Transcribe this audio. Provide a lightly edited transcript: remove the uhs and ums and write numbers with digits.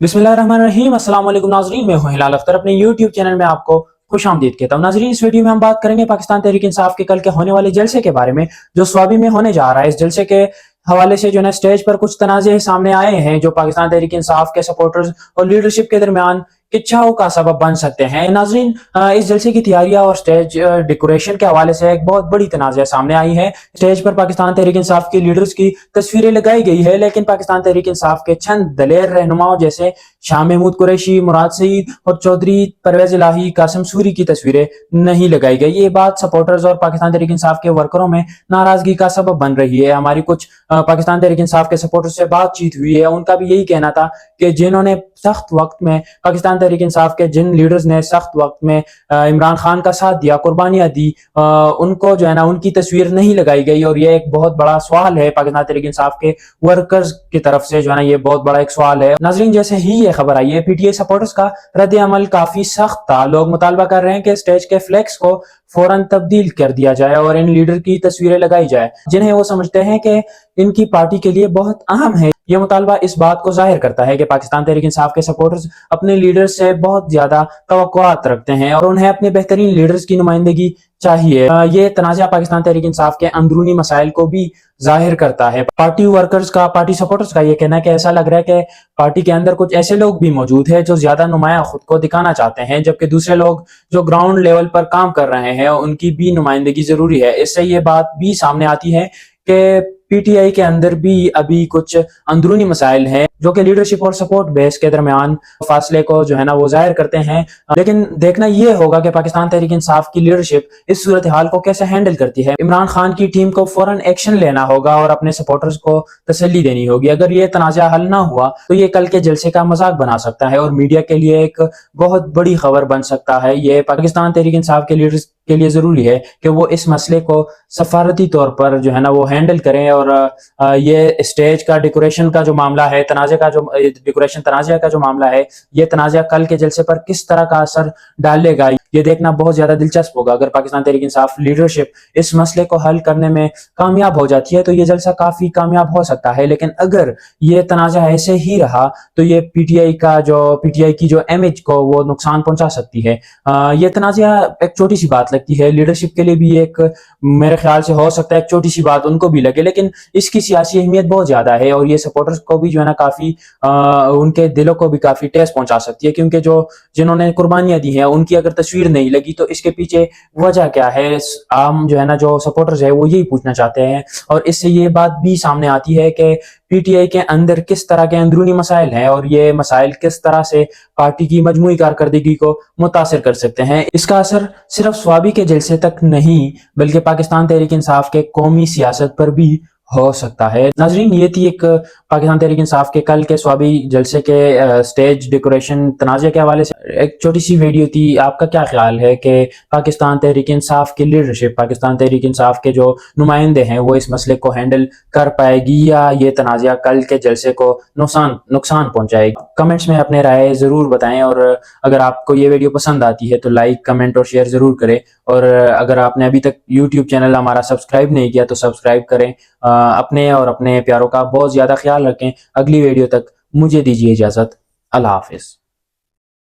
बिस्मिल्लाहिर्रहमानिर्रहीम। अस्सलाम वालेकुम नाज़रीन, मैं हूं हिलाल अख्तर। अपने यूट्यूब चैनल में आपको खुश आमदीद कहता हूं। नाज़रीन, इस वीडियो में हम बात करेंगे पाकिस्तान तहरीक इंसाफ के कल के होने वाले जलसे के बारे में, जो स्वाबी में होने जा रहा है। इस जलसे के हवाले से जो है स्टेज पर कुछ तनाज़े सामने आए हैं, जो पाकिस्तान तहरीक इंसाफ के सपोर्टर्स और लीडरशिप के दरमियान किच्चाओं का सबब बन सकते हैं। नाज़रीन, इस जलसे की तैयारियां और स्टेज डेकोरेशन के हवाले से एक बहुत बड़ी तनाज़ा सामने आई है। स्टेज पर पाकिस्तान तहरीक इंसाफ के लीडर्स की तस्वीरें लगाई गई है, लेकिन पाकिस्तान तहरीक इंसाफ के चंद दलेर रहनुमाओं जैसे शाह महमूद कुरैशी, मुराद सईद और चौधरी परवेज इलाही, कासिम सूरी की तस्वीरें नहीं लगाई गई। ये बात सपोर्टर्स और पाकिस्तान तहरीक इंसाफ के वर्करों में नाराजगी का सबब बन रही है। हमारी कुछ पाकिस्तान तहरीक इंसाफ के सपोर्टर्स से बातचीत हुई है, उनका भी यही कहना था कि जिन्होंने सख्त वक्त में पाकिस्तान तहरीक इंसाफ के जिन लीडर्स ने सख्त वक्त में इमरान खान का साथ दिया, कुर्बानियां दी, उनको जो है ना उनकी तस्वीर नहीं लगाई गई। और ये एक बहुत बड़ा सवाल है पाकिस्तान तहरीक इंसाफ के वर्कर्स की तरफ से, जो है ना ये बहुत बड़ा एक सवाल है। नाजरीन, जैसे ही ये खबर आई है, पीटीआई सपोर्टर्स का रद्द अमल काफी सख्त था। लोग मुतालबा कर रहे हैं कि स्टेज के फ्लेक्स को फौरन तब्दील कर दिया जाए और इन लीडर की तस्वीरें लगाई जाए, जिन्हें वो समझते हैं कि इनकी पार्टी के लिए बहुत अहम है। ये मुतालबा इस बात को जाहिर करता है कि पाकिस्तान तहरीक इंसाफ के सपोर्टर्स अपने लीडर्स से बहुत ज्यादा तवक्कुआत रखते हैं और उन्हें अपने बेहतरीन लीडर्स की नुमाइंदगी चाहिए। ये तनाज़ा पाकिस्तान तहरीक इंसाफ के अंदरूनी मसाइल को भी जाहिर करता है। पार्टी वर्कर्स का, पार्टी सपोर्टर्स का ये कहना है कि ऐसा लग रहा है कि पार्टी के अंदर कुछ ऐसे लोग भी मौजूद हैं जो ज्यादा नुमाया खुद को दिखाना चाहते हैं, जबकि दूसरे लोग जो ग्राउंड लेवल पर काम कर रहे हैं उनकी भी नुमाइंदगी जरूरी है। इससे ये बात भी सामने आती है कि पीटीआई के अंदर भी अभी कुछ अंदरूनी मसाइल हैं जो कि लीडरशिप और सपोर्ट बेस के दरमियान फासले को जो है ना वो जाहिर करते हैं। लेकिन देखना यह होगा कि पाकिस्तान तहरीक इंसाफ की लीडरशिप इस सूरत हाल को कैसे हैंडल करती है। इमरान खान की टीम को फौरन एक्शन लेना होगा और अपने सपोर्टर्स को तसल्ली देनी होगी। अगर ये तनाज़ा हल ना हुआ तो ये कल के जलसे का मजाक बना सकता है और मीडिया के लिए एक बहुत बड़ी खबर बन सकता है। ये पाकिस्तान तहरीक इंसाफ के लीडर्स के लिए जरूरी है कि वो इस मसले को सफारती तौर पर जो है ना वो हैंडल करें। और ये स्टेज का डेकोरेशन का जो मामला है, तनाज़े का जो डेकोरेशन तनाज़े का जो मामला है, ये तनाज़ा कल के जलसे पर किस तरह का असर डालेगा, ये देखना बहुत ज्यादा दिलचस्प होगा। अगर पाकिस्तान तहरीक इंसाफ लीडरशिप इस मसले को हल करने में कामयाब हो जाती है तो ये जलसा काफी कामयाब हो सकता है। लेकिन अगर ये तनाज़ा ऐसे ही रहा तो ये पीटीआई की जो इमेज को वो नुकसान पहुंचा सकती है। ये तनाज़ा एक छोटी सी बात लगती है, लीडरशिप के लिए भी एक, मेरे ख्याल से हो सकता है एक छोटी सी बात उनको भी लगे, लेकिन इसकी सियासी अहमियत बहुत ज्यादा है और ये सपोर्टर्स को भी जो है ना काफी उनके दिलों को भी काफी ठेस पहुंचा सकती है। क्योंकि जिन्होंने कुर्बानियां दी हैं उनकी अगर तस्वीर नहीं लगी तो इसके पीछे वजह क्या है, आम जो है ना जो सपोर्टर्स है वो यही पूछना चाहते हैं। और इससे ये बात भी सामने आती है कि पीटीआई के अंदर किस तरह के अंदरूनी मसाइल हैं और ये मसाइल किस तरह से पार्टी की मजमूई कारकर्दगी को मुतासिर कर सकते हैं। इसका असर सिर्फ स्वाबी के जलसे तक नहीं बल्कि पाकिस्तान तहरीक इंसाफ के कौमी सियासत पर भी हो सकता है। नाजरीन, ये थी एक पाकिस्तान तहरीक इंसाफ के कल के स्वाबी जलसे के स्टेज डेकोरेशन तनाज़े के हवाले से एक छोटी सी वीडियो थी। आपका क्या ख्याल है कि पाकिस्तान तहरीक इंसाफ की लीडरशिप, पाकिस्तान तहरीक इंसाफ के जो नुमाइंदे हैं वो इस मसले को हैंडल कर पाएगी या ये तनाज़ा कल के जलसे को नुकसान पहुंचाएगी? कमेंट्स में अपने राय जरूर बताएं और अगर आपको ये वीडियो पसंद आती है तो लाइक, कमेंट और शेयर जरूर करें। और अगर आपने अभी तक यूट्यूब चैनल हमारा सब्सक्राइब नहीं किया तो सब्सक्राइब करें। अपने और अपने प्यारों का बहुत ज्यादा ख्याल रखें। अगली वीडियो तक मुझे दीजिए इजाजत। अल्लाह हाफिज।